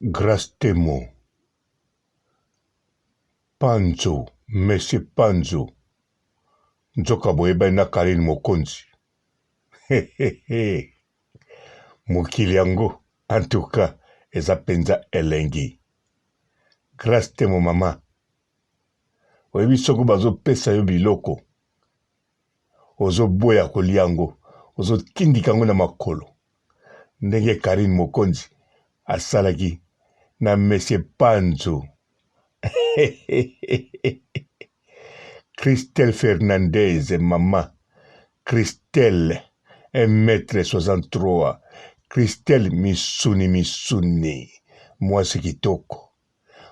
Grastemo, Panzo, Monsieur Panzo, Nzoka boyeba na Karine Mokonzi. Mokili yango, en tout cas, eza penza elengi. Grastemo mama, oyebi soko bazo pesa yo biloko, ozo boya kolia yango, ozo tindika yango na makolo. Ndenge Karine Mokonzi asalaki na Monsieur Panzo. Christelle Fernandez, maman. Christelle, 1m63. Christelle Misuni. Moi, c'est kitoko.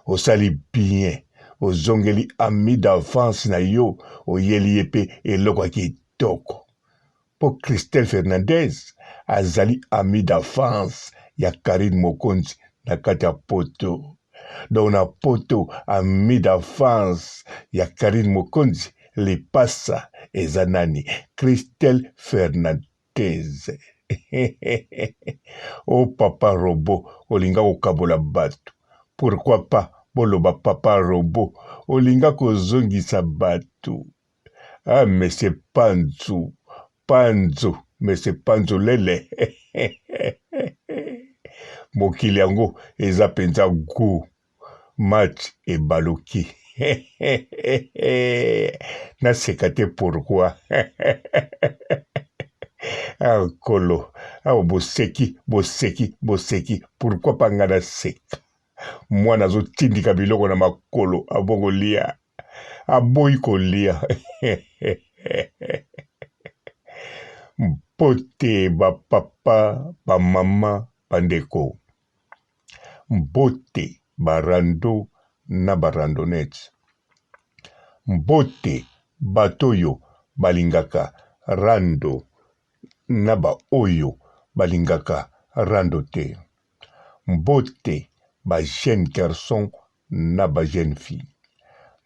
Osali bien. Ozongeli ami d'avance na yo. Oyeli yepe eloko kitoko. Pour Christelle Fernandez, azali ami d'avance ya Karine Mokonzi na kati ya poto. Donc na poto ami d'avance ya Karine Mokonzi le passa ezanani Christelle Fernandez. Oh papa robot olinga kokabola bato. Pourquoi pas boloba papa robot olinga kozongisa bato. Ah monsieur Panzo, monsieur Panzo lele. Mokili yango eza penza go match et baloki. Na sekate pourquoi. Ah kolo, ah boseki. Pourquoi pas ngana seka. Moi nazo tindika biloko na makolo abongo lia. Aboyi kolia. Mpote ba papa, ba mama, bandeko. Mbote barando na barandonete. Mbote batoyo balingaka rando na ba oyo balingaka rando te. Mbote ba jeune garçon na ba jeune fille.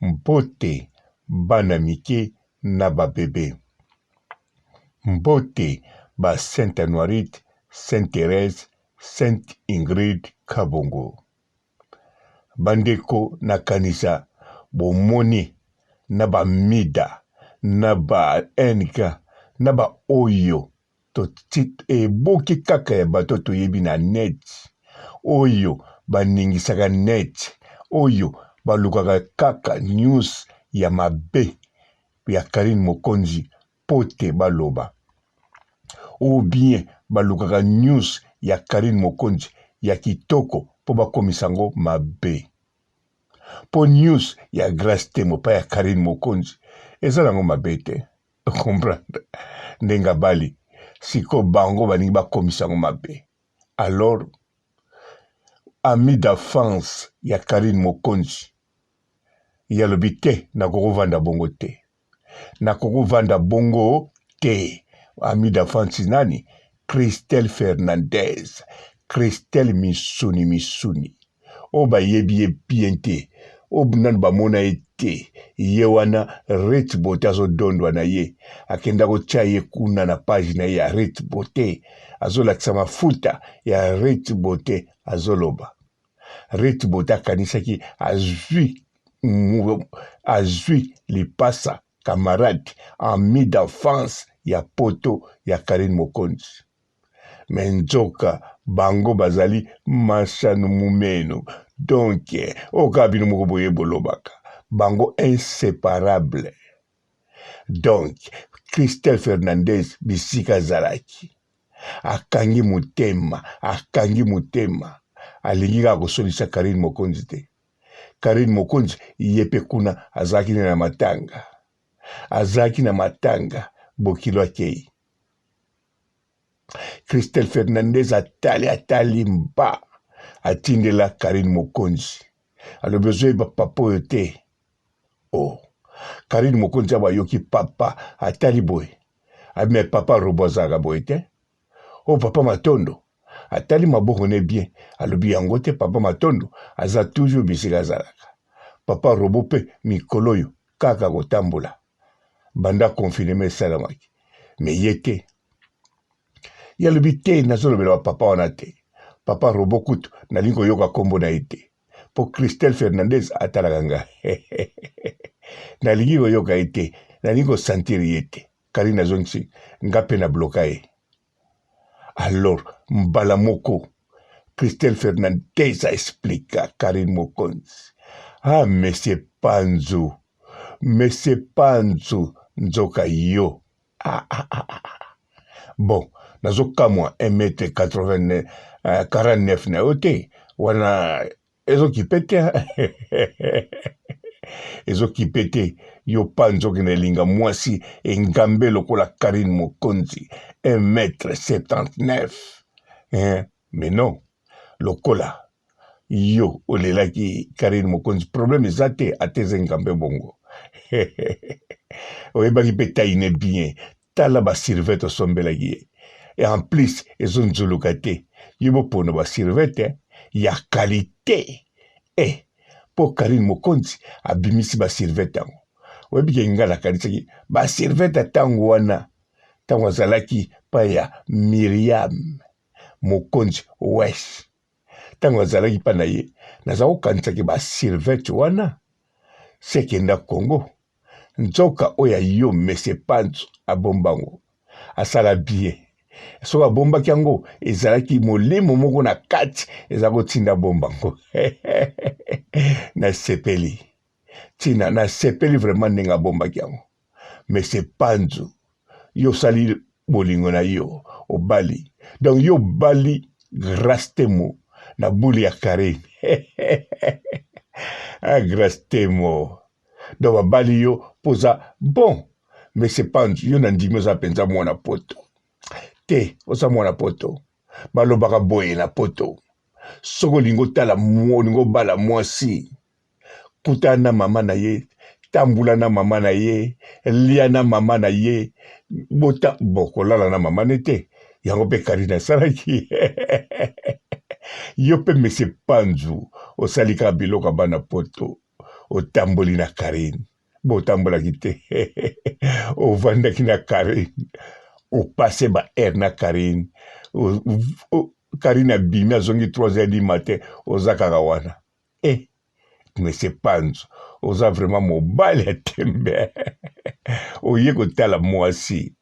Mbote bana mike na ba bébé. Mbote ba Sainte Noirite, Sainte Thérèse, Sainte Ingrid Kabongo. Bandeko na kanisa bomoni na ba mida na ba enka na ba oyo to tit boki kaka ya bato toyebi na net oyo baningisaka net oyo balukaka kaka news ya mabe ya Karine Mokonzi pote baloba ou bien balukaka news ya Karine Mokonzi ya kitoko po bakomisango mabe. Po news ya Grastemo pa ya Karine Mokonzi eza nango mabe te. Comprendre ndenga bali siko bango baningi bakomisango mabe. Alors ami d'enfance ya Karine Mokonzi yalobi te nakoko vanda bongo te. Nakoko vanda bongo te. Ami d'enfance nani? Christelle Fernandez. Christelle Misuni. Oba yebi bien te. Obnan ba mona ete. Ye wana Rate Bote azo dondwa na ye. Akenda ko chaye kuna na page na ye ya Rate Bote. Azo lakisa mafuta ya Rate Bote azo loba. Rate Bote akanisaki azui li pasa camarade ami d'enfance ya poto ya Karine Mokonzi. Menzoka bango bazali masanu mumeno. Donc, okabino moko boye bolobaka. Bango inséparable. Donc, Christelle Fernandez bisika zalaki. Akangi mutema. Alingi kako solisa Karine Mokonzi te. Karine Mokonzi yepe kuna azaki na matanga. Bokilo akei. Christelle Fernandez atali mba. Atindela Karine Mokonzi. Alors besoin ba papa yote. Oh. Karine Mokonzi abayoki papa atali boy. Mais papa robozaka boy te. Oh papa Matondo. Atali maboko ne bien. Alobi yango te papa Matondo. Aza toujours bisika zalaka. Papa robo pe mikoloyo. Kaka kotambola. Banda confinement salamaki. Mais yete. Yalobi te nazolobela papa wana te. papa Robokut nalingo yoka kombo na ite po Christelle Fernandez atalakanga nalingi yoka ite nalingo sentir yete Karine azongisi ngape na bloka ye. Alors mbala moko Christelle Fernandez a expliqué à Karine Mokonzi. Ah, mais c'est Panzo. Mais c'est Panzo. Nzoka yo. Bon, nazoka moi 1m49 na ote. Wana ezo kipete. Ezo kipete. Yo Panzo kinelinga mwasi. Engambe lokola Karine Mokonzi. 1m79. Mais non. Lokola yo olelaki Karine Mokonzi problème ezate ateze ngambe bongo oyebaki pe taine bien tala ba sirvete sombelaki ye et en plus ezonzuluka te yo bopona ba sirvete ya qualité po Karine Mokonzi abimisi ba sirvete yango oyebiki ngala kanisaki ba sirvete tango wana tango azalaki pa ya Miriam Mokonzi wesh tango azalaki pa na ye naza kokanisaki basirvete wana sekenda Congo nzoka oyo yo Mese Panzo abombango asala bien soki abombaki yango ezalaki molimo moko na kati eza kotinda bombango nasepeli tina nasepeli vraiment ndenge abombaki yango Mese Panzo yo osali bolingo na yo obali donc yo bali grâce temo na boule ya Karine. Ah, grâce temo. Donc, babali yo posa bon. Mais c'est pas yo nandimi oza penza mwana poto. Te, oza mwana poto. Balobaka boye na poto. Soko lingo tala lingo bala mwasi. Kuta na mama na ye. Tambula na mama na ye. Lia na mama na ye. Bota, bokolala na mama nete. Yango pe Karine salaki. Yo pe Mese Panzo osalika biloko bana poto otamboli na Karine bo tambolaki te ovandaki na Karine opase ba air na Karine Karine abimi azongi 3h du matin ozakaka wana Mese Panzo oza vraiment mobali ya tembe oye kotala mwasi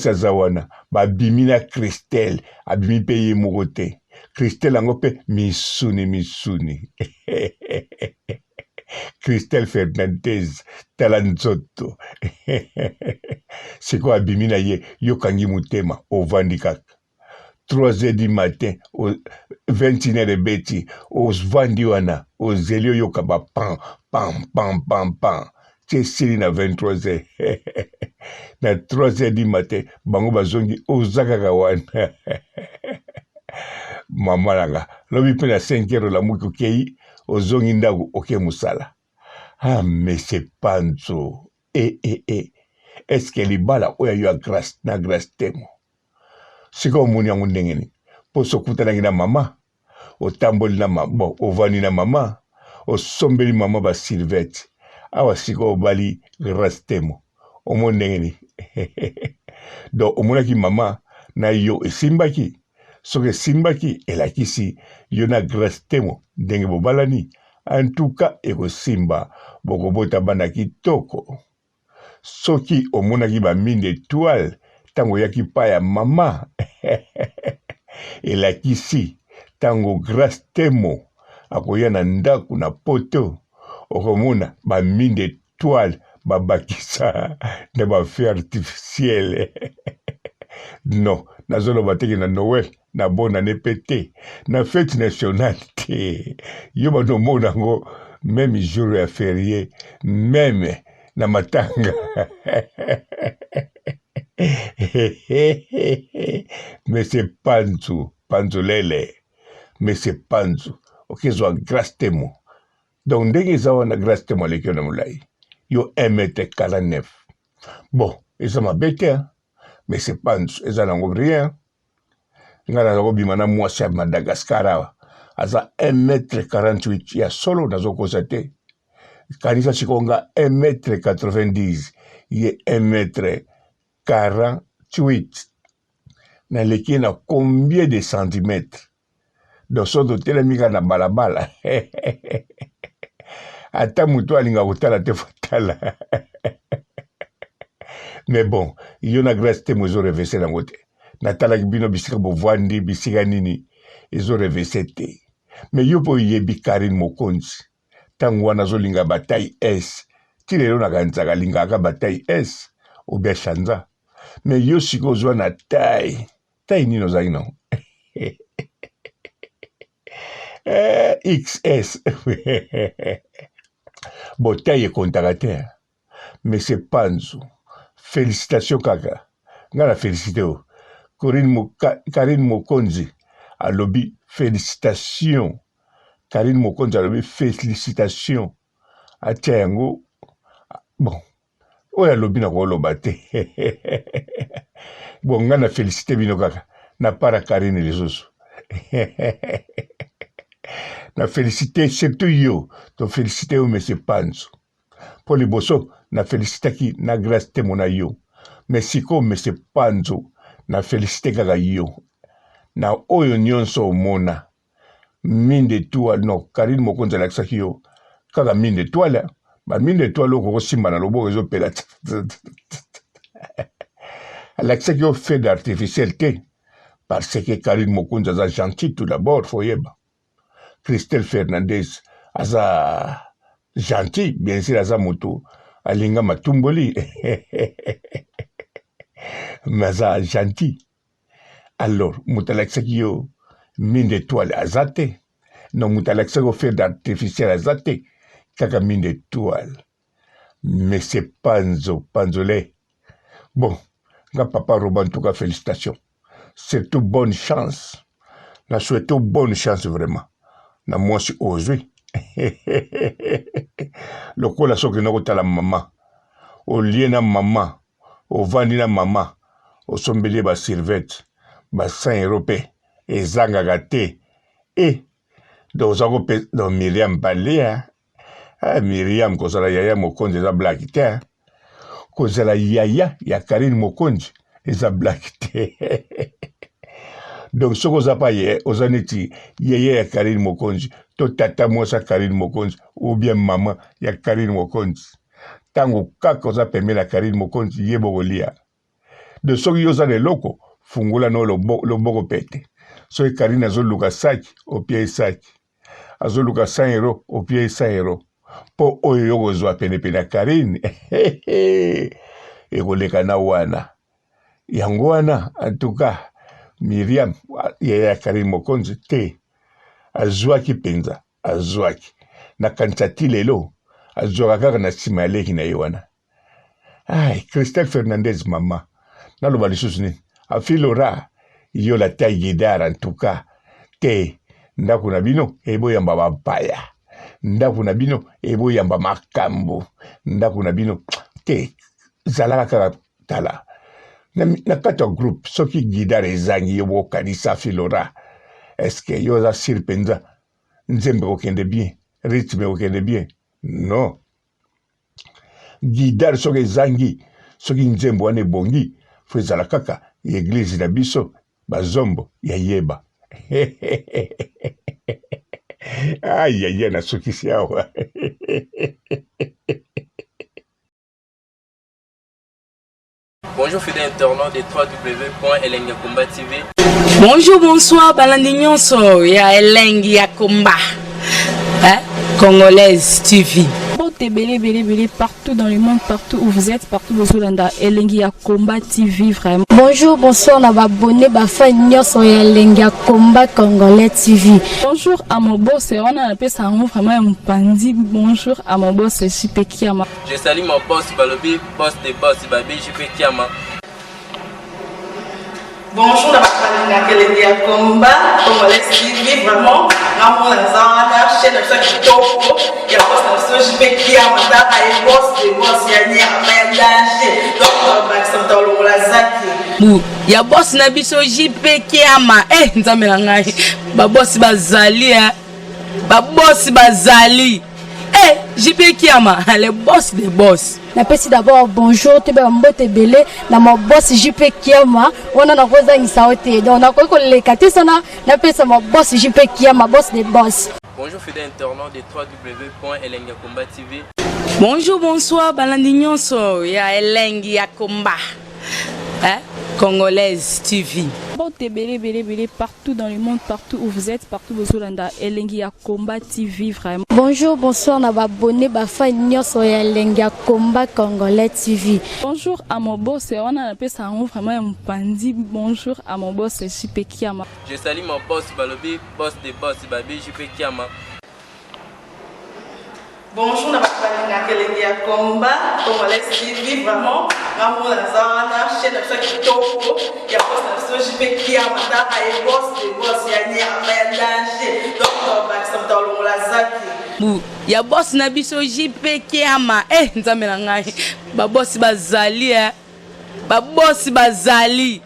aza wana babimi na Christelle abimi pe ye moko te Christelle yango pe misuni Christelle Fernandez tala nzoto siko abimi na ye yokangi motema ovandi kaka 3h du matin 21h ebeti ovandi wana ozeli oyoka ba pam esili na 23h na 3h du matin bango bazongi oza kaka wana mama nanga lobi mpe na 5h olamuki okei ozongi ndako oke mosala ah Mese Panzo eske libala oyo yo na grâce temo sika omoni yango ndenge nini mpo sokutanaki na mama otamboli na mama ovandi na mama osombeli mama basirvete awa sika obali grâce temo omoni ndenge nini donc omonaki mama na yo esimbaki soki esimbaki elakisi yo na grâce temo ndenge bobalani en tout cas ekosimba bokobota bana kitoko soki omonaki bamine étoile tango oyaki pa ya mama elakisi tango grâce temo akoya na ndako na poto okomona bamine étoile babakisa na bafeu artificiel non nazoloba teke na Noël na bonne année pété na fête nationale te yo banomona yango même jour ya férié même na matanga Mese Panzo lele Mese Panzo okezwa grâce temo donc ndenge eza wana grâce temo aleki yo na molai yo 1m49 bon eza mabe te Mese Panzo eza nango rien nga naza kobima na mwasi ya Madagascar awa aza 1m48 ya solo nazokosa te kanisa sikonga 1m90 ye 1m48 naleki na combien de centimètres donc soto telemika na balabala ata mutu alinga kotala te fotala mais bon yo na grâce te mo ezorevese nango te natalaki bino bisika bovwandi bisika nini ezorevese te mais yo mpo oyebi Karine Mokonzi ntango wana azolinga bataille s ti lelo nakanzaka alingaka bataille s obia shanza mais yo sikoyo ozwa na taille nini ozalaki nango XS bon taille ekontaka te monsieur Panzo félicitations kaka nga na félicité o Karine Mokonzi alobi félicitations Karine Mokonzi alobi félicitations atia yango bon oyo alobi na koloba te bon nga na félicité bino kaka na para Karine lisusu na félicité surtout yo to félicité yo monsieur Panzo pour liboso na félicité ki na grâce te mona yo mais siko monsieur Panzo na félicité kaka yo na oyo nyonso omona mine d'étoile non Karine Mokonzi alakisaki yo kaka mine d'étoile ba mine d'étoile okoko simba na loboko ezopela alakisaki yo fait d'artificiel te parce que Karine Mokonzi aza gentil tout d'abord foyeba Christelle Fernandez aza gentil bien sûr aza moto alinga matumboli mais aza gentil alors moto alakisaki yo mine d'étoile aza te non moto alakisaki yo fait d'artificiel aza te kaka mine d'étoile mais c'est Panzolé bon nga papa Roba en tout cas félicitations surtout bonne chance na souhaite bonne chance vraiment na mwasi ozwi lokola soki nakotala mama olie na mama ovandi na mama osombeli ba sirvete ba 100 euro pe ezangaka te donc ozako pe donc Miriam Balea Miriam kozala yaya Mokonzi eza black te kozala yaya ya Karine Mokonzi eza black te donc soki oza pa ye oza neti yeye ya Karine Mokonzi to tata mwasi ya Karine Mokonzi ou bien mama ya Karine Mokonzi ntango kaka oza pembeni ya Karine Mokonzi ye bokolia de soki yo oza na eloko fungola no loboko pete soki Karine azoluka saki opia esaki azoluka 100 euro opia 100 euro mpo oyo yo kozwa penepene ya Karine ekoleka na wana yango wana en tout cas Miriam ya Karine Mokonzi te azwaki penza azwaki na kansati lelo azwaka kaka na nsima ya leki na ye wana ai Christelle Fernandez mama naloba lisusu nini afilora yo la taille guidare en tout cas te ndako na bino eboyamba bapaya ndako na bino eboyamba makambo ndako na bino te zalaka kaka tala na kati ya groupe soki guidare ezangi yo bokanisa filora eske yo oza sir mpenza nzembe okende bien rythme okende bien non guidare soki ezangi soki nzembe wana ebongi fo ezala kaka eglize na biso bazombo ya yeba ayaya nasukisi awa Bonjour fidèles internautes de www.elengiakomba TV. Bonjour, bonsoir, balandi nyonso ya Elengi ya Komba. Congolaise TV. Belé partout dans le monde, partout où vous êtes, partout où vous êtes, Elengi ya Komba TV vraiment. Bonjour, bonsoir, on a abonné à fan nyonso ya Elengi ya Komba Congolais TV. Bonjour à mon boss, on a appelé ça vraiment un pandi. Bonjour à mon boss, JP Kiama. Je salue mon boss Balobi, boss des boss Babi, JP Kiama. Bonjour, la Elengi ya Komba Congolais TV vraiment. Ramon Lazana, chaîne de ça qui topo, il y a boss de JP Kiama, et boss des boss ya ni à danger. Donc on va s'entendre la zaki. Ya boss na biso JP Kiama, nzambe na ngai. Ba boss bazali ba boss bazali. Eh, JP Kiama, le boss des boss. Napesi d'abord bonjour te ba mbote belé na mo boss JP Kiama wana na koza ngisaote donc na ko le katisa na napesa mo boss JP Kiama boss des boss. Bonjour fidèle internaute de www.elengiakomba TV. Bonjour, bonsoir, balandi nyonso ya Elengi ya Komba. Hein? Congolaise TV. Bon, belé, partout dans le monde, partout où vous êtes, partout où vous êtes, Elengi ya Komba TV, vraiment. Bonjour, bonsoir, na ba abonné ba fan nyonso ya Elengi ya Komba Congolais TV. Bonjour à mon boss, on a appelé ça vraiment un pandi. Bonjour à mon boss, JP Kiama. Je salue mon boss Balobi, boss des boss, Babi JP Kiama. Bonjour, na bakalanga Elengi ya Komba Congolais TV, vraiment. Ngamu na zana chaîne ça qui toko ya boss na JP Kiama ta ay boss des boss ya ni ya danger. Donc ba samta longola zaki. Bu ya boss na biso JP Kiama nzambe na ngai ba boss bazali ba boss bazali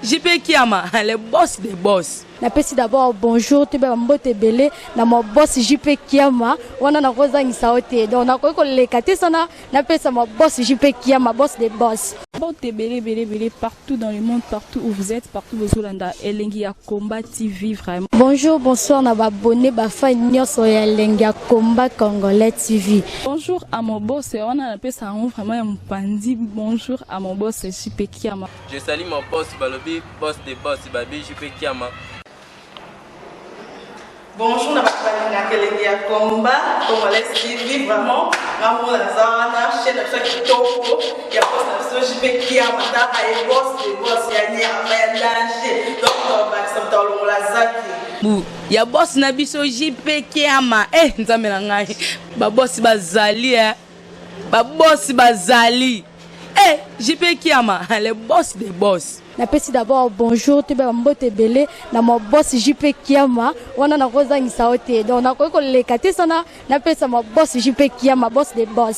JP Kiama le boss des boss. Napesi d'abord bonjour te ba mbote belé na mo boss JP Kiama wana na koza ngisaote donc na ko le katisa na napesa mo boss JP Kiama boss des boss. Bon, belé, partout dans le monde, partout où vous êtes, partout où vous êtes, Elengi ya Komba TV, vraiment. Bonjour, bonsoir, na ba abonné ba fan nyonso ya Elengi ya Komba Congolais TV. Bonjour à mon boss, on a appelé ça vraiment un pandi. Bonjour à mon boss, JP Kiama. Je salue mon boss Balobi, boss des boss, Babi JP Kiama. Bonjour, na bakalanga Elengi ya Komba Congolais TV, vraiment. Ngamu na zana chaîne ça qui toko ya boss na JP Kiama ta ay boss des boss ya ni ya danger. Donc ba samta longola zaki. Bu ya boss na biso JP Kiama nzambe na ngai ba boss bazali ba boss bazali JP Kiama le boss des boss. Napesi d'abord bonjour te ba mbote belé na mo boss JP Kiama wana na koza ngisaote donc na ko le katisa na napesa mo boss JP Kiama boss des boss.